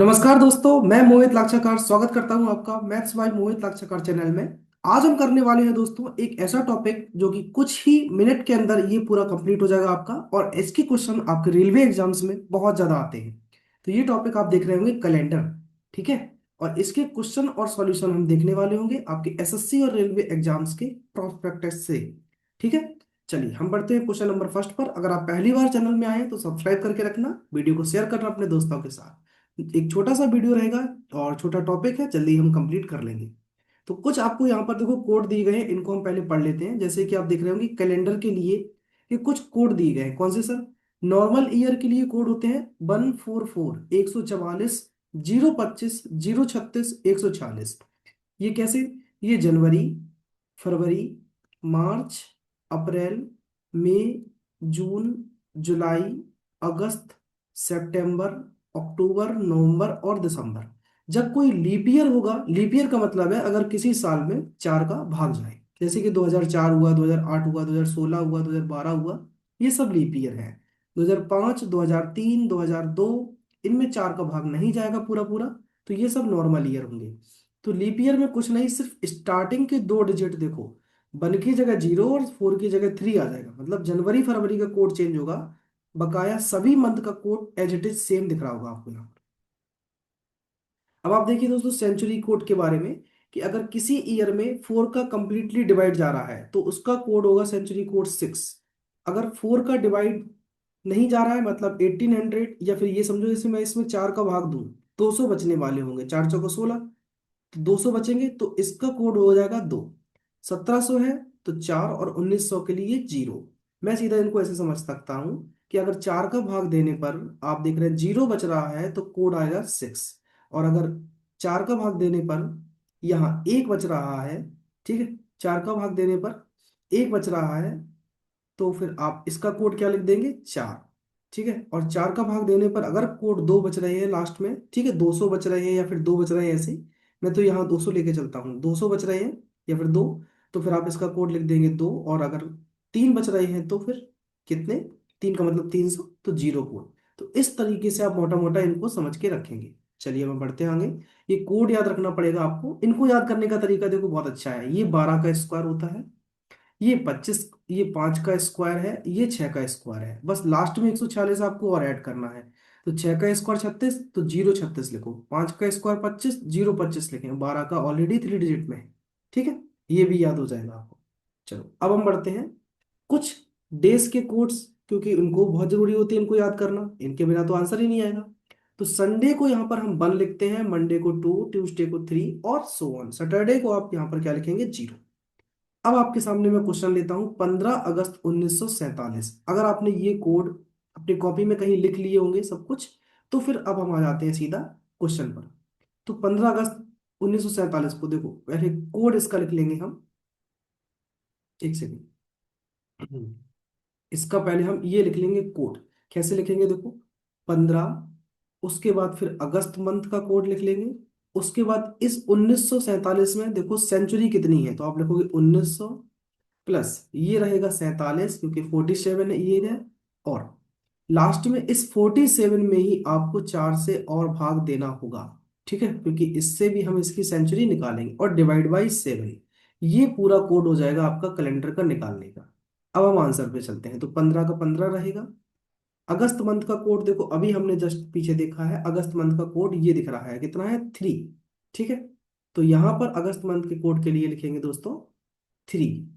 नमस्कार दोस्तों, मैं मोहित लाक्षाकार स्वागत करता हूं आपका maths by Mohit Lakshakar channel में। आज हम करने वाले हैं दोस्तों एक ऐसा टॉपिक जो कि कुछ ही मिनट के अंदर ये पूरा कंप्लीट हो जाएगा आपका, और इसके क्वेश्चन आपके रेलवे एग्जाम्स में बहुत ज्यादा आते हैं। तो ये टॉपिक आप देख रहे होंगे कैलेंडर, ठीक है। और इसके क्वेश्चन और सॉल्यूशन हम देखने वाले होंगे आपके एसएससी और रेलवे एग्जाम्स के प्रोस्पेक्टस से, ठीक है। चलिए हम बढ़ते हैं क्वेश्चन नंबर फर्स्ट पर। अगर आप पहली बार चैनल में आए हैं तो सब्सक्राइब करके रखना, वीडियो को शेयर करना अपने दोस्तों के साथ। एक छोटा सा वीडियो रहेगा और छोटा टॉपिक है, जल्दी हम कंप्लीट कर लेंगे। तो कुछ आपको यहाँ पर देखो कोड दिए गए हैं, इनको हम पहले पढ़ लेते हैं। जैसे कि आप देख रहे होंगे कैलेंडर के लिए ये कुछ कोड दिए गए हैं। कौन से सर? नॉर्मल ईयर के लिए कोड होते हैं 144, 144, 025, 036, 146। ये कैसे? ये जनवरी, फरवरी, मार्च, अप्रैल, मई, जून, जुलाई, अगस्त, सितंबर, अक्टूबर, नवंबर और दिसंबर। जब कोई लीप ईयर होगा, लीप ईयर का मतलब है अगर किसी साल में चार का भाग जाए, जैसे कि 2004 हुआ, 2008 हुआ, 2016 हुआ, 2012 हुआ, ये सब लीप ईयर है। 2005, 2003, 2002, इनमें चार का भाग नहीं जाएगा पूरा पूरा, तो ये सब नॉर्मल ईयर होंगे। तो लीप ईयर में कुछ नहीं, सिर्फ स्टार्टिंग के दो डिजिट देखो, 1 की जगह 0 और 4 की जगह 3 आ जाएगा, मतलब जनवरी फरवरी का कोड चेंज होगा। बकाया सभी मंथ का code as it is same दिख रहा होगा आपको यहाँ पर। अब आप देखिए दोस्तों सेंचुरी कोड के बारे में, कि अगर किसी ईयर में 4 का कंप्लीटली डिवाइड जा रहा है तो उसका कोड होगा सेंचुरी कोड 6। अगर 4 का डिवाइड नहीं जा रहा है, मतलब 1800, या फिर ये समझो जैसे मैं इसमें 4 का भाग दूं, 200 बचने वाले होंगे, 4 चौको 16, तो 200 बचेंगे, तो इसका कोड हो जाएगा 2। 1700 है तो 4, और 1900 के लिए 0। मैं सीधा इनको ऐसे समझ सकता हूं कि अगर 4 का भाग देने पर आप देख रहे हैं 0 बच रहा है तो कोड आएगा 6। और अगर 4 का भाग देने पर यहाँ 1 बच रहा है, ठीक है, 4 का भाग देने पर 1 बच रहा है, तो फिर आप इसका कोड क्या लिख देंगे? 4, ठीक है। और 4 का भाग देने पर अगर कोड 2 बच रहे हैं लास्ट में, ठीक है, 200 बच रहे हैं या फिर 2 बच रहे हैं ऐसे, मैं तो यहाँ 200 लेके चलता हूँ, 200 बच रहे हैं या फिर 2, तो फिर आप इसका कोड लिख देंगे 2। और अगर 3 बच रहे हैं तो फिर कितने? 3 का मतलब 300, तो 0 कोड। तो इस तरीके से आप मोटा मोटा इनको समझ के रखेंगे। चलिए हम बढ़ते हैं आगे। ये कोड याद रखना पड़ेगा आपको। इनको याद करने का तरीका देखो बहुत अच्छा है। ये 12 का स्क्वायर होता है, ये 25, ये 5 का स्क्वायर है, ये 6 का स्क्वायर है। बस लास्ट में 146 आपको और ऐड करना है। तो 6 का स्क्वायर 36, तो 036 लिखो। 5 का स्क्वायर 25, 025 लिखें। 12 का ऑलरेडी 3 डिजिट में है, ठीक है। ये भी याद हो जाएगा आपको। चलो अब हम बढ़ते हैं कुछ डेज के कोड्स, क्योंकि उनको बहुत जरूरी होती है इनको याद करना, इनके बिना तो आंसर ही नहीं आएगा। तो संडे को यहाँ पर हम 1 लिखते हैं, मंडे को 2, ट्यूसडे को 3 और सो ऑन। सैटरडे को आप यहाँ पर क्या लिखेंगे? 0। अब आपके सामने मैं क्वेश्चन लेता हूं, 15 अगस्त 1947। अगर आपने ये कोड अपनी कॉपी में कहीं लिख लिए होंगे सब कुछ, तो फिर अब हम आ जाते हैं सीधा क्वेश्चन पर। तो 15 अगस्त 1947 को देखो, पहले कोड इसका लिख लेंगे हम। एक सेकेंड, इसका पहले हम ये लिख लेंगे कोड। कैसे लिखेंगे देखो, 15, उसके बाद फिर अगस्त मंथ का कोड लिख लेंगे। उसके बाद इस 1947 में देखो सेंचुरी कितनी है, तो आप लिखोगे 1900 प्लस ये रहेगा 47, क्योंकि 47 ये है। और लास्ट में इस 47 में ही आपको 4 से और भाग देना होगा, ठीक है, क्योंकि इससे भी हम इसकी सेंचुरी निकालेंगे। और डिवाइड बाई 7, ये पूरा कोड हो जाएगा आपका कैलेंडर का निकालने का। अब हम आंसर पे चलते हैं। तो 15 का 15 रहेगा। अगस्त मंथ का कोड देखो, अभी हमने जस्ट पीछे देखा है, अगस्त मंथ का कोड ये दिख रहा है, कितना है? 3, ठीक है। तो यहां पर अगस्त मंथ के कोड के लिए लिखेंगे दोस्तों 3।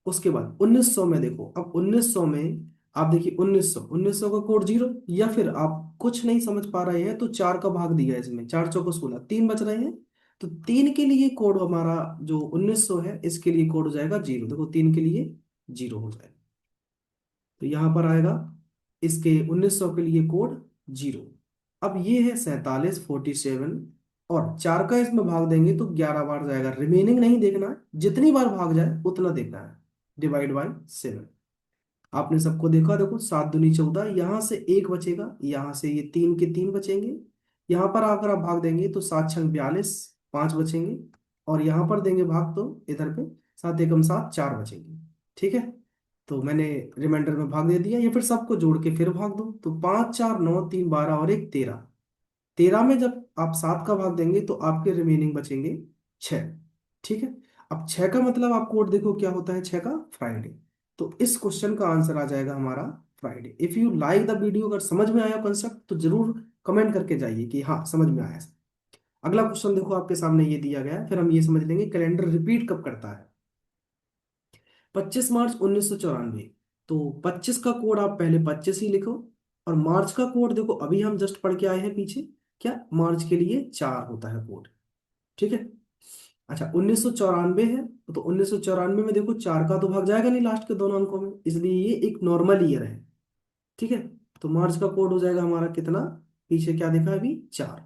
उसके बाद 1900 में देखो, अब 1900 में आप देखिए 1900 का कोड 0, या फिर आप कुछ नहीं समझ पा रहे हैं तो 4 का भाग दिया है इसमें, 4 चौको 16, 3 बच रहे हैं, तो 3 के लिए कोड हमारा जो 1900 है इसके लिए कोड हो जाएगा 0। देखो 3 के लिए 0 हो जाएगा, तो यहां पर आएगा इसके 1900 के लिए कोड 0। अब ये है 47, 47, और 4 का इसमें भाग देंगे तो 11 बार जाएगा। रिमेनिंग नहीं देखना है, जितनी बार भाग जाए उतना देखना है। डिवाइड बाई 7, आपने सबको देखा, देखो 7 दूनी 14, यहाँ से 1 बचेगा, यहाँ से ये 3 के 3 बचेंगे। यहाँ पर अगर आप भाग देंगे तो 7 छंग 42, 5 बचेंगे। और यहाँ पर देंगे भाग तो इधर पे 7 एकम 7, 4 बचेंगे, ठीक है। तो मैंने रिमाइंडर में भाग दे दिया, या फिर सबको जोड़ के फिर भाग दो, तो 5 4 9 3 12 और 1 13, 13 में जब आप 7 का भाग देंगे तो आपके रिमेनिंग बचेंगे 6। ठीक है। अब 6 का मतलब आप कोड देखो क्या होता है, 6 का फ्राइडे। तो इस क्वेश्चन का आंसर आ जाएगा हमारा Friday. If you like the video, अगर समझ में आया कंसेप्ट तो जरूर कमेंट करके जाइए कि हाँ समझ में आया। अगला क्वेश्चन देखो आपके सामने ये दिया गया है, फिर हम ये समझ लेंगे कैलेंडर रिपीट कब करता है। 25 मार्च 1994। तो 25 का कोड आप पहले 25 ही लिखो, और मार्च का कोड देखो अभी हम जस्ट पढ़ के आए हैं पीछे, क्या मार्च के लिए 4 होता है कोड। ठीक है। अच्छा 1994 है, तो 1994 में देखो 4 का तो भाग जाएगा नहीं लास्ट के दोनों अंकों में, इसलिए ये एक नॉर्मल ईयर है। ठीक है। तो मार्च का कोड हो जाएगा हमारा कितना, पीछे क्या देखा है अभी, 4।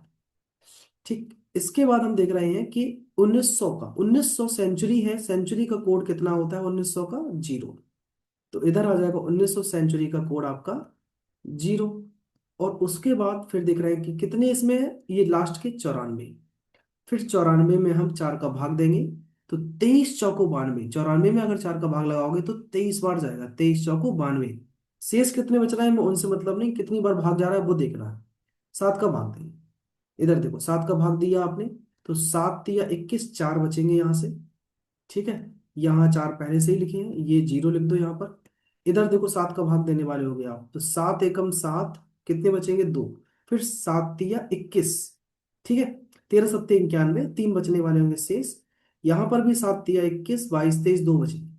ठीक, इसके बाद हम देख रहे हैं कि 1900 का, 1900 सेंचुरी है, सेंचुरी का कोड कितना होता है 1900 का, 0। तो इधर आ जाएगा 1900 सेंचुरी का कोड आपका 0। और उसके बाद फिर देख रहे हैं कि कितने इसमें है, ये लास्ट के 94। फिर 94 में हम 4 का भाग देंगे, तो 23 चौको 92। 94 में अगर 4 का भाग लगाओगे तो 23 बार जाएगा, 23 चौको 92। शेष कितने बच रहे हैं मैं उनसे मतलब नहीं, कितनी बार भाग जा रहा है वो देखना है। 7 का भाग देंगे, इधर देखो 7 का भाग दिया आपने, तो 7 या 21, 4 बचेंगे यहाँ से। ठीक है। यहाँ 4 पहले से ही लिखे हैं, ये 0 लिख दो यहाँ पर। इधर देखो 7 का भाग देने वाले हो गए आप, तो 7 एकम 7, कितने बचेंगे 2। फिर 7 या 21। ठीक है। 13 सत्ते 91, 3 बचने वाले होंगे शेष। यहाँ पर भी 7 या 21, 22 23, 2 बचेंगे।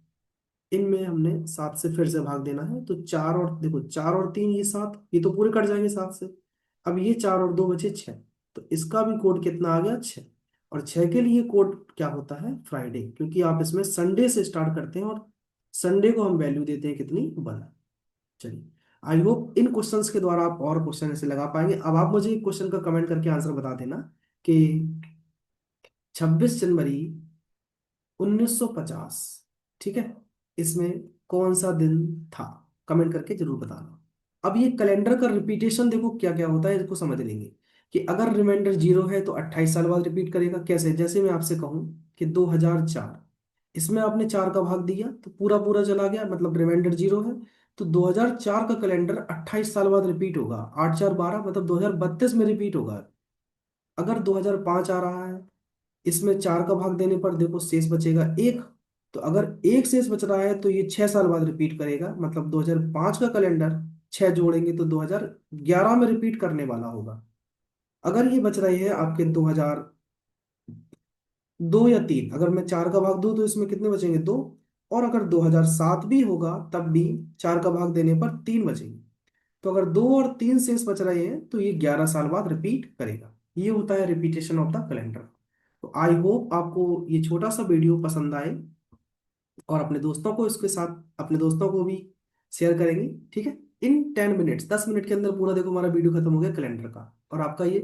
इनमें हमने 7 से फिर से भाग देना है, तो 4 और देखो 4 और 3 ये 7, ये तो पूरे कट जाएंगे 7 से। अब ये 4 और 2 बचे 6, तो इसका भी कोड कितना आ गया, 6। और 6 के लिए कोड क्या होता है, फ्राइडे, क्योंकि आप इसमें संडे से स्टार्ट करते हैं और संडे को हम वैल्यू देते हैं कितनी, 1। चलिए, आई होप इन क्वेश्चंस के द्वारा आप और क्वेश्चन ऐसे लगा पाएंगे। अब आप मुझे एक क्वेश्चन का कमेंट करके आंसर बता देना कि 26 जनवरी 1950, ठीक है, इसमें कौन सा दिन था, कमेंट करके जरूर बताना। अब ये कैलेंडर का रिपीटेशन देखो क्या क्या होता है, इसको समझ लेंगे कि अगर रिमाइंडर 0 है तो 28 साल बाद रिपीट करेगा। कैसे, जैसे मैं आपसे कहूं कि 2004, इसमें आपने 4 का भाग दिया तो पूरा पूरा चला गया, मतलब रिमाइंडर 0 है। तो 2004 का कैलेंडर 28 साल बाद रिपीट होगा, 8 4 12, मतलब 2032 में रिपीट होगा। अगर 2005 आ रहा है, इसमें 4 का भाग देने पर देखो शेष बचेगा 1। तो अगर एक शेष बच रहा है तो ये 6 साल बाद रिपीट करेगा, मतलब 2005 का कैलेंडर 6 जोड़ेंगे तो 2011 में रिपीट करने वाला होगा। अगर ये बच रहे हैं आपके 2002 या 3, अगर मैं 4 का भाग दूं तो इसमें कितने बचेंगे, 2। और अगर 2007 भी होगा तब भी 4 का भाग देने पर 3 बचेंगे। तो अगर 2 और 3 शेष बच रहे हैं तो ये 11 साल बाद रिपीट करेगा। ये होता है रिपीटेशन ऑफ द कैलेंडर। तो आई होप आपको ये छोटा सा वीडियो पसंद आए, और अपने दोस्तों को इसके साथ, अपने दोस्तों को भी शेयर करेंगे। ठीक है। इन 10 मिनट्स, 10 मिनट के अंदर पूरा देखो हमारा वीडियो खत्म हो गया कैलेंडर का, और आपका ये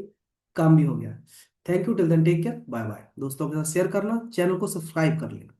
काम भी हो गया। Thank you, till then take care, bye bye. दोस्तों के साथ शेयर करना, चैनल को सब्सक्राइब कर लेना।